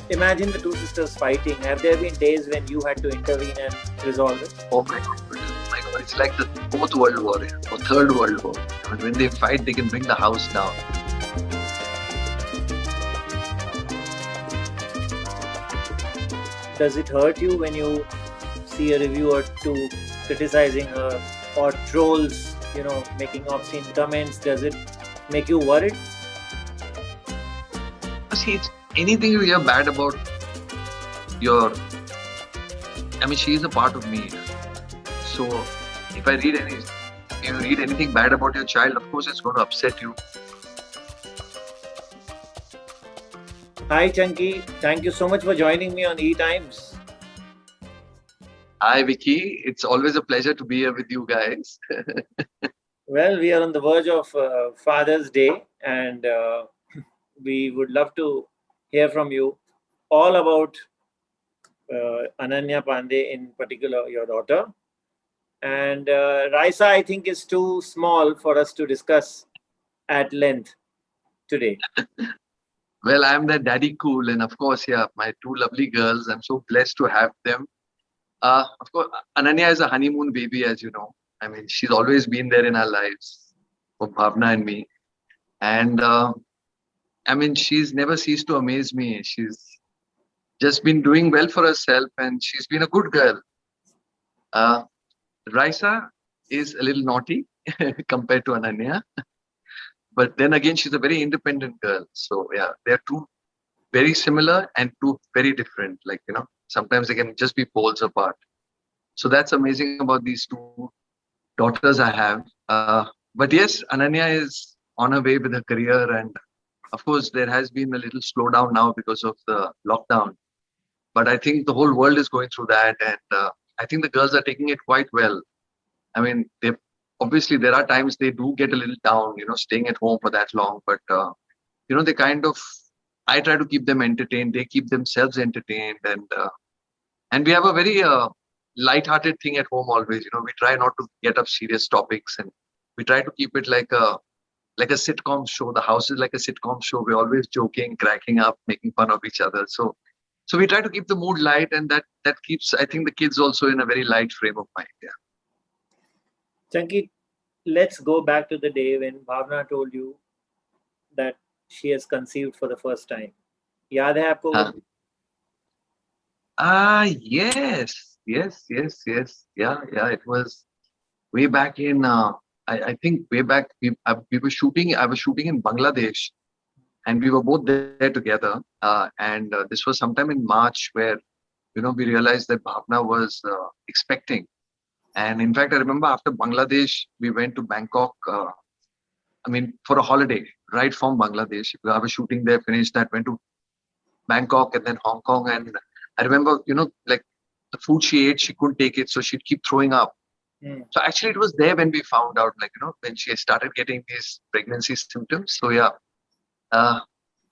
imagine the two sisters fighting. Have there been days when you had to intervene and resolve it? Oh my God. Oh my God. It's like the fourth world war or third world war. And when they fight, they can bring the house down. Does it hurt you when you see a review or two criticizing her, or trolls, making obscene comments? Does it make you worried? See, it's anything you hear bad about she is a part of me. So if you read anything bad about your child, of course it's going to upset you. Hi Chunky, thank you so much for joining me on E-Times. Hi Vicky, it's always a pleasure to be here with you guys. Well, we are on the verge of Father's Day, and we would love to hear from you all about Ananya Panday, in particular your daughter. And Rysa, I think, is too small for us to discuss at length today. Well, I'm the daddy cool, and of course, my two lovely girls. I'm so blessed to have them. Of course, Ananya is a honeymoon baby, as you know. She's always been there in our lives for Bhavna and me. And she's never ceased to amaze me. She's just been doing well for herself, and she's been a good girl. Rysa is a little naughty compared to Ananya. But then again, she's a very independent girl. So yeah, they're two very similar and two very different. Sometimes they can just be poles apart. So that's amazing about these two daughters I have. But yes, Ananya is on her way with her career. And of course, there has been a little slowdown now because of the lockdown. But I think the whole world is going through that. And I think the girls are taking it quite well. Obviously, there are times they do get a little down, staying at home for that long. But, they I try to keep them entertained. They keep themselves entertained. And we have a very light-hearted thing at home always. We try not to get up serious topics. And we try to keep it like a sitcom show. The house is like a sitcom show. We're always joking, cracking up, making fun of each other. So we try to keep the mood light. And that keeps, I think, the kids also in a very light frame of mind. Yeah. Chunky, let's go back to the day when Bhavna told you that she has conceived for the first time. Yaad hai aapko? Yes. Yeah. It was way back in, I think way back, we were shooting, I was shooting in Bangladesh, and we were both there together. And this was sometime in March where, we realized that Bhavna was expecting. And in fact, I remember after Bangladesh, we went to Bangkok, for a holiday, right from Bangladesh. I was shooting there, finished that, went to Bangkok and then Hong Kong. And I remember, the food she ate, she couldn't take it. So she'd keep throwing up. So actually, it was there when we found out, when she started getting these pregnancy symptoms. So yeah,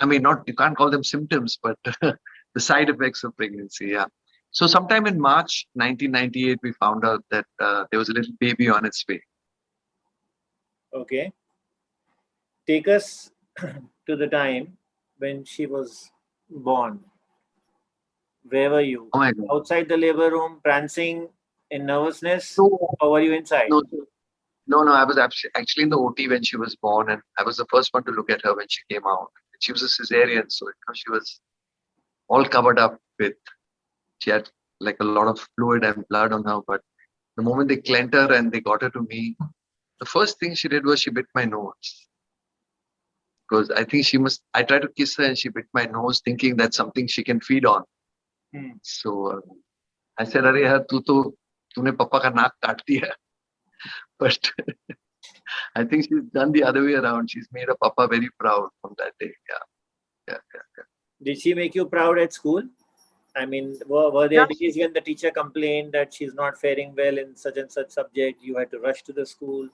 you can't call them symptoms, but the side effects of pregnancy. Yeah. So sometime in March 1998, we found out that there was a little baby on its way. Okay. Take us to the time when she was born. Where were you? Oh my God. Outside the labor room, prancing in nervousness? No. Or were you inside? No, I was actually in the OT when she was born, and I was the first one to look at her when she came out. She was a cesarean, so she was all covered up with, she had like a lot of fluid and blood on her. But the moment they cleaned her and they got her to me, the first thing she did was she bit my nose. Because I think I tried to kiss her and she bit my nose, thinking that's something she can feed on. So I said, "Arey yaar, tune papa ka naak kaat diya." But I think she's done the other way around. She's made her papa very proud from that day. Yeah. Did she make you proud at school? Were there days when the teacher complained that she's not faring well in such and such subject? You had to rush to the school?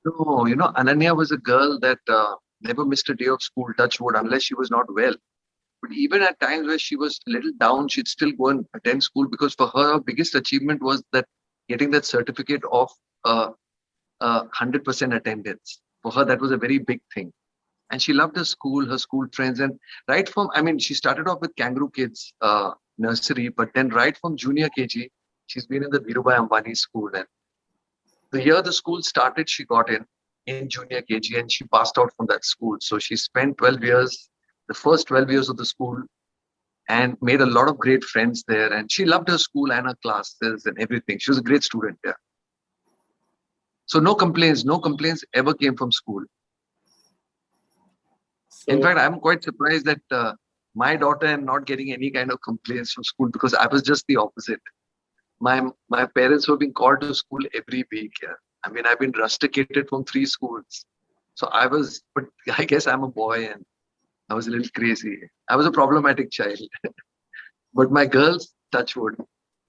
No, Ananya was a girl that never missed a day of school, touch wood, unless she was not well. But even at times where she was a little down, she'd still go and attend school, because for her biggest achievement was that getting that certificate of 100% attendance. For her, that was a very big thing. And she loved her school friends. And right from, I mean, she started off with Kangaroo Kids nursery, but then right from junior KG, she's been in the Dhirubhai Ambani school. And the year the school started, she got in junior KG, and she passed out from that school. So she spent 12 years, the first 12 years of the school, and made a lot of great friends there. And she loved her school and her classes and everything. She was a great student there. So no complaints ever came from school. In So fact, I'm quite surprised that my daughter am not getting any kind of complaints from school, because I was just the opposite. My parents were being called to school every week. Yeah. I mean, I've been rusticated from 3 schools. So but I guess I'm a boy and I was a little crazy. I was a problematic child. But my girls, touch wood,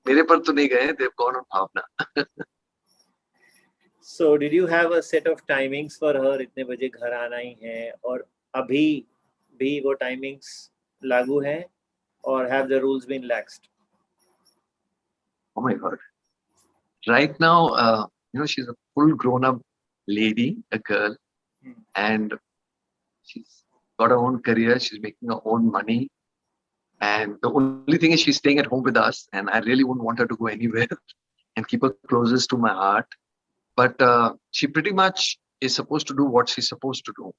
मेरे पर तो नहीं गए, they've gone on Bhavna. So did you have a set of timings for her? इतने बजे घर आना ही है, और अभी भी वो timings लागू हैं, or have the rules been laxed? Oh my God. Right now, she's a full grown-up lady, a girl, and she's got her own career. She's making her own money. And the only thing is she's staying at home with us, and I really wouldn't want her to go anywhere and keep her closest to my heart. But she pretty much is supposed to do what she's supposed to do.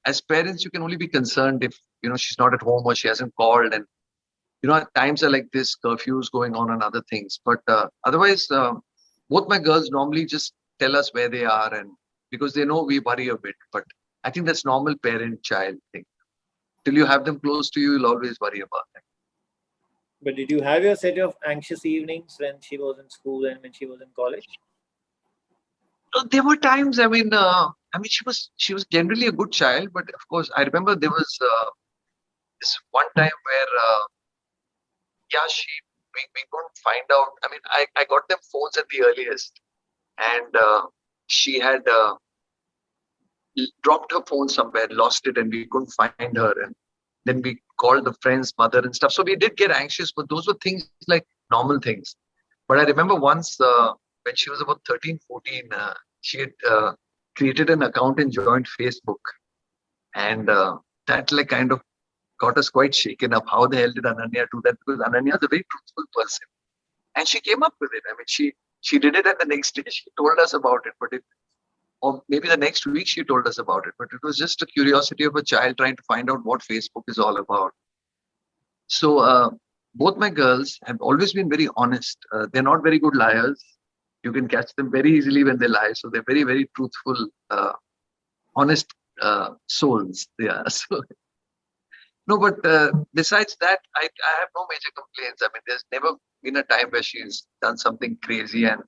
As parents, you can only be concerned if, she's not at home or she hasn't called. And, at times are like this, curfews going on and other things. But otherwise, both my girls normally just tell us where they are, and because they know we worry a bit. But I think that's normal parent-child thing. Till you have them close to you, you'll always worry about them. But did you have your set of anxious evenings when she was in school and when she was in college? There were times. I mean, she was generally a good child, but of course, I remember there was this one time where, we couldn't find out. I mean, I got them phones at the earliest, and she had dropped her phone somewhere, lost it, and we couldn't find her. And then we called the friend's mother and stuff. So we did get anxious, but those were things like normal things. But I remember once when she was about 13, 14, she had created an account and joined Facebook. And that like kind of got us quite shaken up. How the hell did Ananya do that? Because Ananya is a very truthful person. And she came up with it. I mean, she did it, and the next day she told us about it. Or maybe the next week she told us about it. But it was just a curiosity of a child trying to find out what Facebook is all about. So both my girls have always been very honest. They're not very good liars. You can catch them very easily when they lie. So they're very, very truthful, honest souls. Yeah. So, no, but besides that, I have no major complaints. I mean, there's never been a time where she's done something crazy and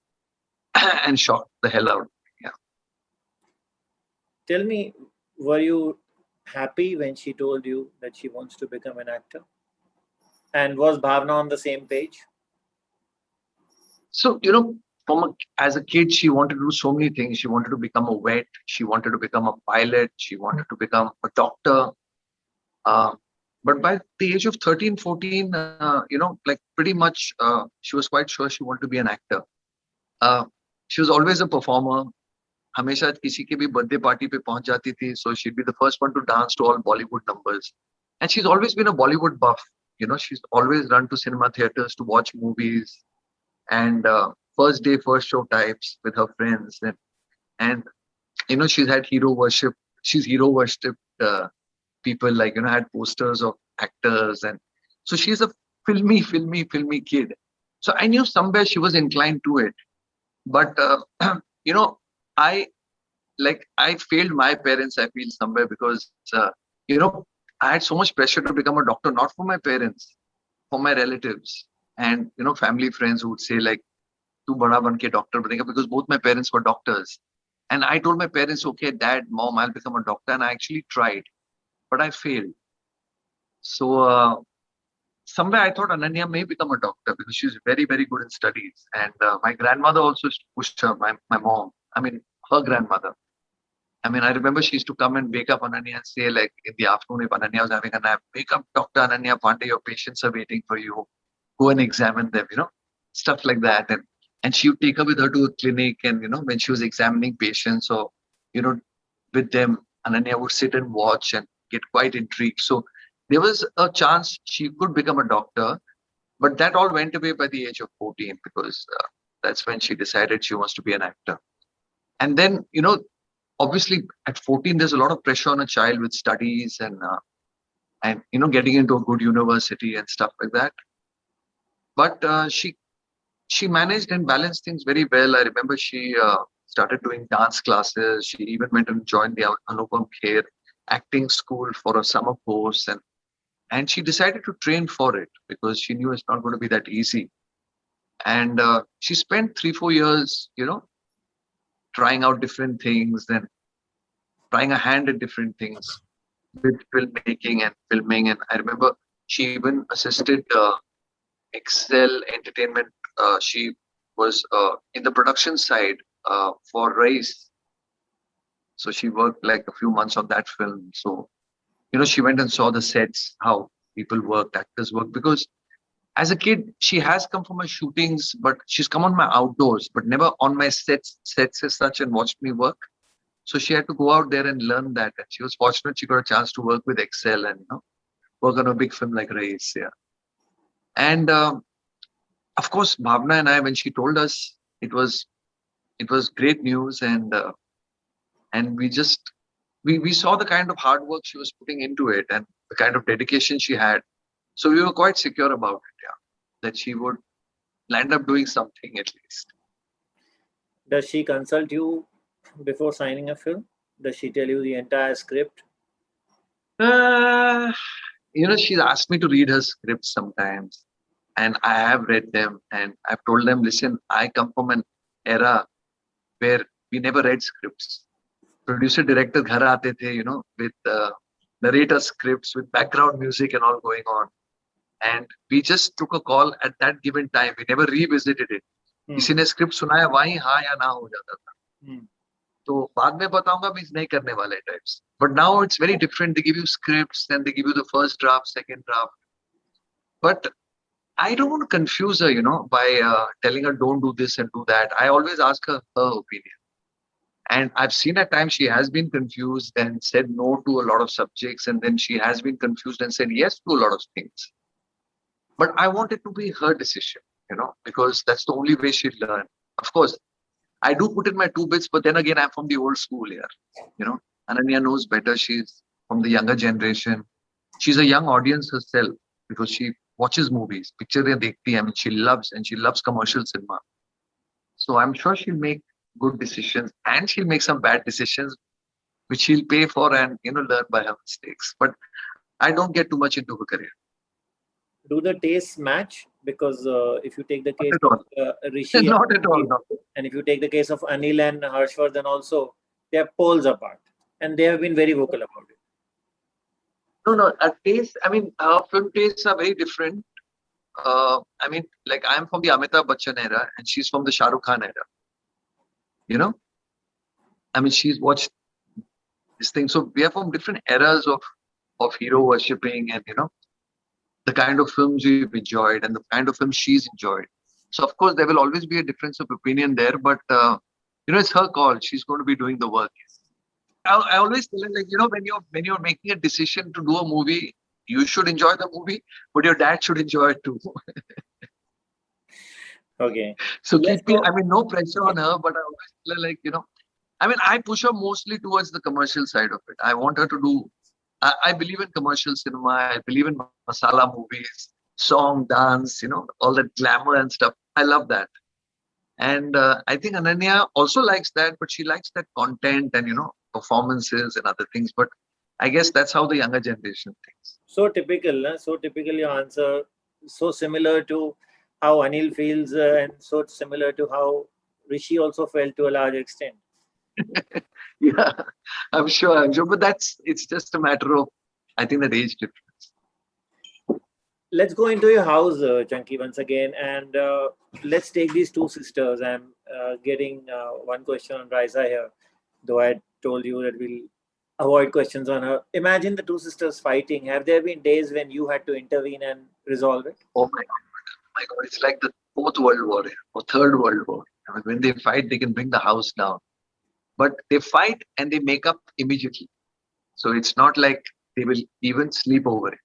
and shocked the hell out. Yeah. Tell me, were you happy when she told you that she wants to become an actor? And was Bhavna on the same page? So, as a kid, she wanted to do so many things. She wanted to become a vet. She wanted to become a pilot. She wanted to become a doctor. But by the age of 13, 14, like pretty much, she was quite sure she wanted to be an actor. She was always a performer. हमेशा किसी के भी birthday party पे पहुंच जाती थी. So she'd be the first one to dance to all Bollywood numbers. And she's always been a Bollywood buff. She's always run to cinema theaters to watch movies. And first day, first show types with her friends. And she's had hero worship. She's hero worshipped people, like, had posters of actors. And so she's a filmy kid. So I knew somewhere she was inclined to it. But, I failed my parents, I feel, somewhere, because, I had so much pressure to become a doctor, not for my parents, for my relatives and, family friends who would say, like, tu bada ban ke doctor banega, because both my parents were doctors. And I told my parents, okay, dad, mom, I'll become a doctor. And I actually tried, but I failed. So somewhere I thought Ananya may become a doctor because she's very, very good in studies. And my grandmother also pushed her, my mom, her grandmother. I remember she used to come and wake up Ananya and say, like, in the afternoon, if Ananya was having a nap, wake up, Dr. Ananya Panday, your patients are waiting for you. Go and examine them, stuff like that. And she would take her with her to a clinic, and, when she was examining patients or, with them, Ananya would sit and watch and get quite intrigued. So there was a chance she could become a doctor, but that all went away by the age of 14 because that's when she decided she wants to be an actor. And then, obviously at 14, there's a lot of pressure on a child with studies and getting into a good university and stuff like that. But she managed and balanced things very well. I remember she started doing dance classes. She even went and joined the Anupam Kher acting school for a summer course, and she decided to train for it because she knew it's not going to be that easy. And she spent 3-4 years, trying out different things, then trying a hand at different things with filmmaking and filming. And I remember she even assisted Excel Entertainment. She was in the production side for Race. So she worked like a few months on that film. So, she went and saw the sets, how people worked, actors work. Because as a kid, she has come for my shootings, but she's come on my outdoors, but never on my sets as such and watched me work. So she had to go out there and learn that. And she was fortunate she got a chance to work with Excel and work on a big film like Race. Yeah. And of course, Bhavna and I, when she told us, it was great news, and we saw the kind of hard work she was putting into it and the kind of dedication she had. So we were quite secure about it, yeah, that she would land up doing something at least. Does she consult you before signing a film? Does she tell you the entire script? She's asked me to read her scripts sometimes, and I have read them, and I've told them, listen, I come from an era where we never read scripts. Producer director ghar aate the, with narrator scripts, with background music and all going on. And we just took a call at that given time. We never revisited it. किसी ने script सुनाया वहीं हाँ या ना हो जाता था. तो बाद में बताऊंगा मींस नहीं करने वाले types. But now it's very different. They give you scripts, then they give you the first draft, second draft. But I don't want to confuse her, by telling her don't do this and do that. I always ask her opinion. And I've seen at times she has been confused and said no to a lot of subjects, and then she has been confused and said yes to a lot of things. But I want it to be her decision, because that's the only way she'll learn. Of course, I do put in my 2 bits, but then again, I'm from the old school here. Ananya knows better. She's from the younger generation. She's a young audience herself because she watches movies. Picture mein dekhti hai. I mean, she loves commercial cinema. So I'm sure she'll make good decisions, and she'll make some bad decisions, which she'll pay for and learn by her mistakes. But I don't get too much into her career. Do the tastes match? Because if you take the case of Rishi, not at all, no. And if you take the case of Anil and Harshvardhan also, they are poles apart, and they have been very vocal about it. No, taste. I mean, film tastes are very different. I mean, like I'm from the Amitabh Bachchan era, and she's from the Shah Rukh Khan era. I mean, she's watched this thing. So we are from different eras of hero worshipping, and the kind of films we've enjoyed and the kind of films she's enjoyed. So of course there will always be a difference of opinion there, but it's her call. She's going to be doing the work. I always tell her, like, when you're making a decision to do a movie, you should enjoy the movie, but your dad should enjoy it too. Okay. So no pressure on her, but I always tell her, like, I push her mostly towards the commercial side of it. I want her to do. I believe in commercial cinema. I believe in masala movies, song, dance, all that glamour and stuff. I love that. And I think Ananya also likes that, but she likes that content and, performances and other things. But I guess that's how the younger generation thinks. So typical, so typical your answer. So similar to how Anil feels and so similar to how Rishi also felt to a large extent. Yeah, I'm sure. But it's just a matter of, I think, that age difference. Let's go into your house, Chunky, once again, and let's take these 2 sisters. I'm getting one question on Rysa here, though I told you that we'll avoid questions on her. Imagine the 2 sisters fighting. Have there been days when you had to intervene and resolve it? Oh my God, it's like the 4th World War or 3rd World War. I mean, when they fight, they can bring the house down. But they fight and they make up immediately. So it's not like they will even sleep over it.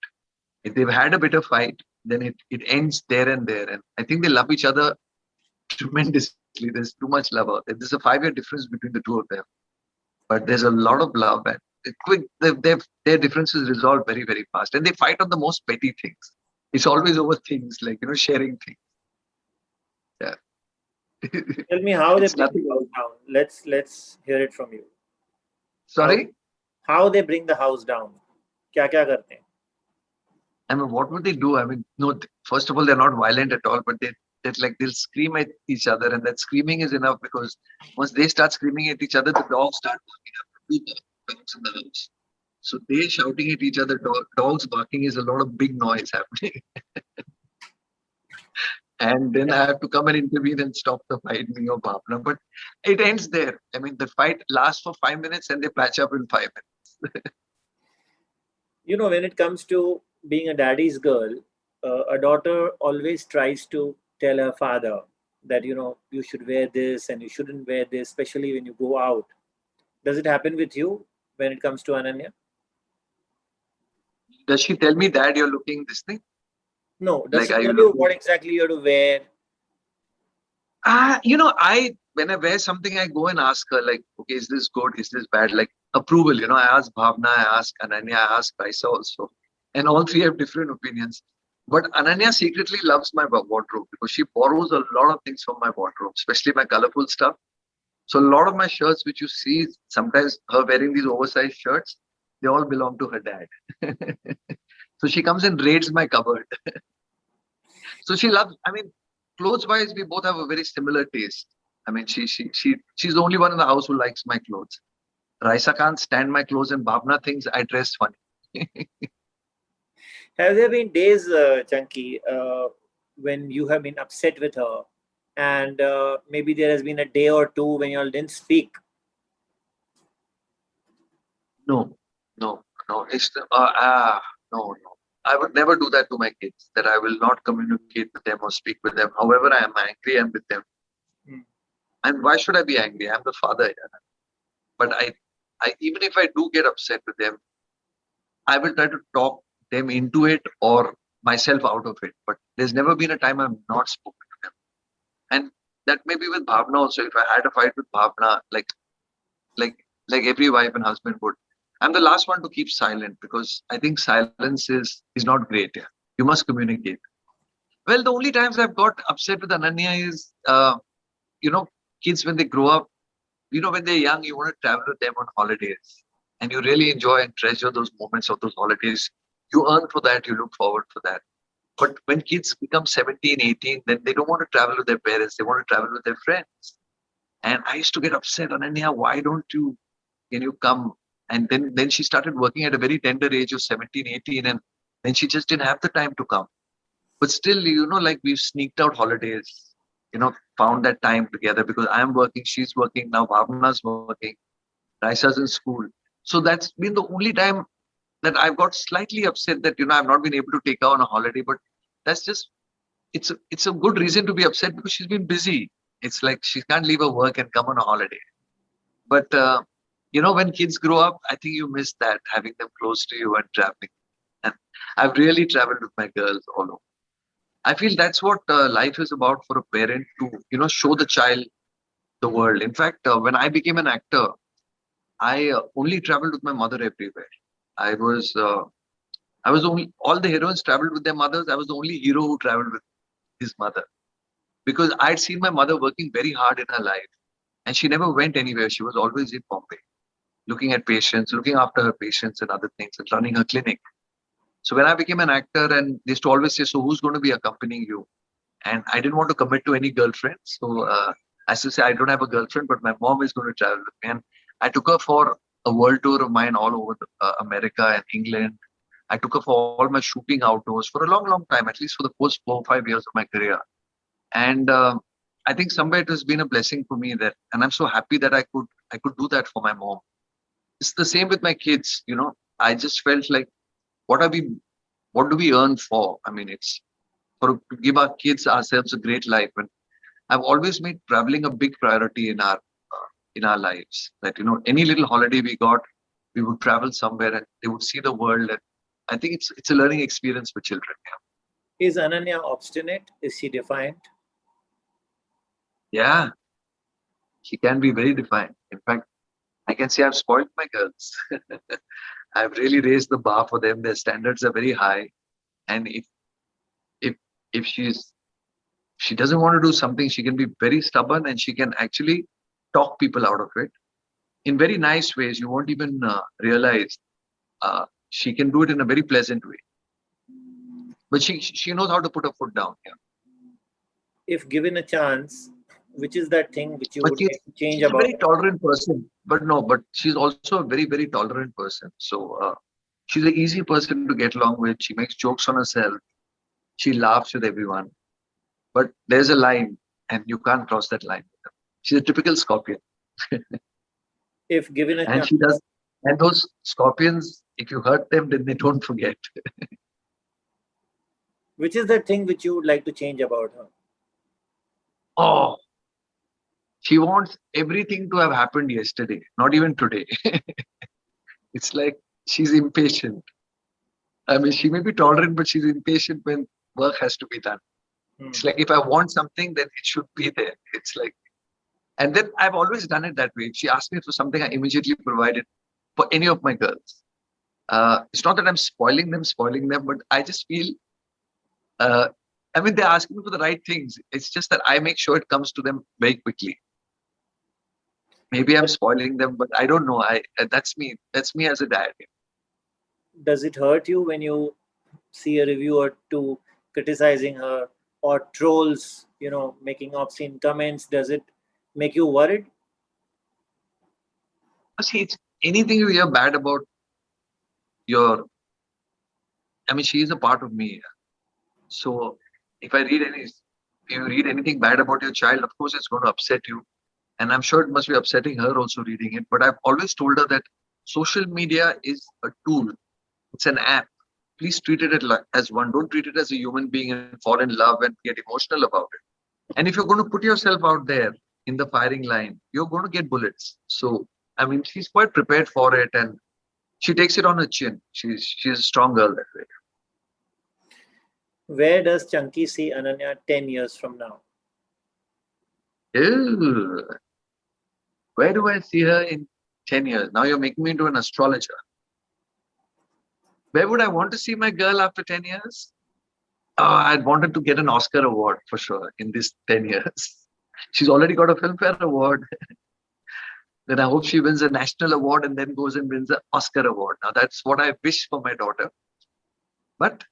If they've had a bit of fight, then it ends there and there. And I think they love each other tremendously. There's too much love out there. There's a 5-year difference between the two of them, but there's a lot of love, and quick their differences resolve very, very fast, and they fight on the most petty things. It's always over things like, sharing things. Yeah. Tell me how they It's bring the nothing house else. down. Let's hear it from you. How Sorry. how they bring the house down. क्या क्या करते हैं? I mean, what would they do? I mean, no. First of all, they're not violent at all, but they'll scream at each other, and that screaming is enough because once they start screaming at each other, the dogs start barking up. Two dogs in the house. So they shouting at each other, dogs barking is a lot of big noise happening. And then I have to come and intervene and stop the fight, me or Bhavna. But it ends there. I mean, the fight lasts for 5 minutes and they patch up in 5 minutes. When it comes to being a daddy's girl, a daughter always tries to tell her father that, you should wear this and you shouldn't wear this, especially when you go out. Does it happen with you when it comes to Ananya? Does she tell me, Dad, you're looking this thing? No. Does Like, she are you tell you looking? what exactly you have to wear? When I wear something, I go and ask her, like, okay, is this good? Is this bad? Like, approval. I ask Bhavna, I ask Ananya, I ask Rysa also. And all three have different opinions. But Ananya secretly loves my wardrobe because she borrows a lot of things from my wardrobe, especially my colorful stuff. So a lot of my shirts, which you see, sometimes her wearing these oversized shirts, they all belong to her dad. So she comes and raids my cupboard. So she loves, I mean, clothes wise, we both have a very similar taste. I mean, she's the only one in the house who likes my clothes. Raisa can't stand my clothes, and Bhavna thinks I dress funny. Have there been days, Chunky, when you have been upset with her, and maybe there has been a day or two when you all didn't speak? No, no, no. No, no. I would never do that to my kids. That I will not communicate with them or speak with them. However, I am angry, I'm with them. Hmm. And why should I be angry? I'm the father. Yeah. But I even if I do get upset with them, I will try to talk them into it or myself out of it. But there's never been a time I've not spoken to them. And that may be with Bhavna also. If I had a fight with Bhavna, like like every wife and husband would, I'm the last one to keep silent because I think silence is not great. Yeah. You must communicate. Well, the only times I've got upset with Ananya is you know, kids when they grow up, when they're young, you want to travel with them on holidays. And you really enjoy and treasure those moments of those holidays. You earn for that, you look forward for that. But when kids become 17, 18, then they don't want to travel with their parents, they want to travel with their friends. And I used to get upset, Ananya, why don't you, can you come? And then she started working at a very tender age of 17, 18, and then she just didn't have the time to come. But still, like we've sneaked out holidays, found that time together because I'm working, she's working, now Bhavna's working, Raisa's in school. So that's been the only time that I've got slightly upset that, I've not been able to take her on a holiday. But that's just, it's a good reason to be upset because she's been busy. It's like she can't leave her work and come on a holiday. But, when kids grow up, I think you miss that, having them close to you and traveling. And I've really traveled with my girls all over. I feel that's what life is about for a parent to, show the child the world. In fact, when I became an actor, I only traveled with my mother everywhere. I was, uh, I was only all the heroines traveled with their mothers. I was the only hero who traveled with his mother because I'd seen my mother working very hard in her life, and she never went anywhere. She was always in Bombay, looking at patients, looking after her patients and other things, and running her clinic. So when I became an actor, and they used to always say, "So who's going to be accompanying you?" And I didn't want to commit to any girlfriend. So I used to say, I don't have a girlfriend, but my mom is going to travel with me. And I took her for a world tour of mine all over America and England. I took her for all my shooting outdoors for a long, long time, at least for the first 4 or 5 years of my career. And I think somewhere it has been a blessing for me that, and I'm so happy that I could do that for my mom. It's the same with my kids. I just felt like, what are we, what do we earn for? I mean, it's to give our kids ourselves a great life. And I've always made traveling a big priority in our lives. That any little holiday we got, we would travel somewhere and they would see the world. And I think it's a learning experience for children. Is Ananya obstinate? Is she defiant? Yeah, she can be very defiant. In fact, I can say I've spoiled my girls. I've really raised the bar for them. Their standards are very high. And if if she doesn't want to do something, she can be very stubborn and she can actually talk people out of it in very nice ways. You won't even realize. She can do it in a very pleasant way. But she knows how to put her foot down. Yeah. If given a chance, which is that thing which you But would like to change she's a about very her? tolerant person. But she's also a very, very tolerant person. So she's an easy person to get along with. She makes jokes on herself. She laughs with everyone. But there's a line, and you can't cross that line. She's a typical Scorpion. If given a And chance, she does. And those Scorpions, if you hurt them, then they don't forget. which is that thing which you would like to change about her? Oh, she wants everything to have happened yesterday, not even today. It's like she's impatient. I mean, she may be tolerant, but she's impatient when work has to be done. It's like if I want something, then it should be there. It's like, and then I've always done it that way. If she asks me for something, I immediately provide it for any of my girls. It's not that I'm spoiling them, but I just feel, I mean, they're asking me for the right things. It's just that I make sure it comes to them very quickly. Maybe I'm spoiling them, but I don't know. That's me. That's me as a dad. Does it hurt you when you see a review or two criticizing her or trolls, making obscene comments? Does it make you worried? See, it's anything you hear bad about your. I mean, she is a part of me. So if you read anything bad about your child, of course it's going to upset you. And I'm sure it must be upsetting her also reading it. But I've always told her that social media is a tool. It's an app. Please treat it as one. Don't treat it as a human being and fall in love and get emotional about it. And if you're going to put yourself out there in the firing line, you're going to get bullets. So, I mean, she's quite prepared for it and she takes it on her chin. She's a strong girl that way. Where does Chunky see Ananya 10 years from now? Ew. Where do I see her in 10 years? Now you're making me into an astrologer. Where would I want to see my girl after 10 years? I'd wanted to get an Oscar award for sure in this 10 years. She's already got a Filmfare award. Then I hope she wins a national award and then goes and wins an Oscar award. Now that's what I wish for my daughter. But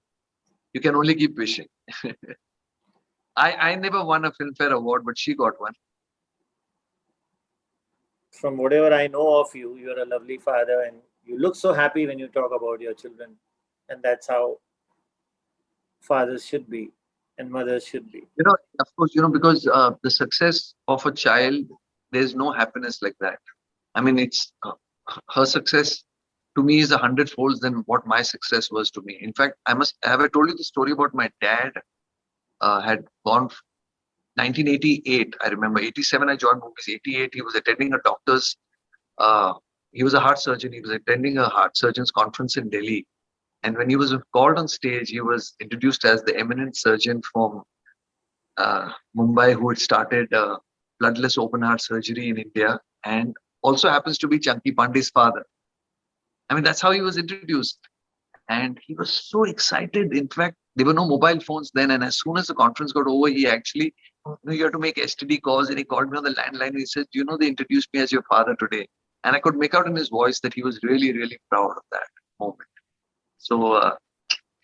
you can only keep wishing. I never won a Filmfare award, but she got one. From whatever I know of you, you're a lovely father and you look so happy when you talk about your children. And that's how fathers should be and mothers should be. Of course, because the success of a child, there's no happiness like that. I mean, it's her success to me is 100-fold than what my success was to me. In fact, have I told you the story about my dad had gone 1988. I remember 87 I joined movies. 88 he was attending a doctor's. He was a heart surgeon. He was attending a heart surgeon's conference in Delhi. And when he was called on stage, he was introduced as the eminent surgeon from Mumbai who had started bloodless open heart surgery in India and also happens to be Chunky Panday's father. I mean, that's how he was introduced. And he was so excited. In fact, there were no mobile phones then. And as soon as the conference got over, he actually, you have to make STD calls. And he called me on the landline. And he said, they introduced me as your father today. And I could make out in his voice that he was really, really proud of that moment. So,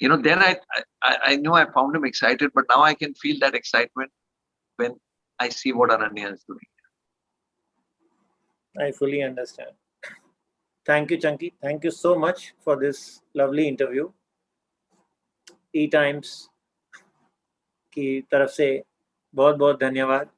then I know I found him excited, but now I can feel that excitement when I see what Ananya is doing. I fully understand. Thank you, Chunky. Thank you so much for this lovely interview. E-Times की तरफ से बहुत बहुत धन्यवाद.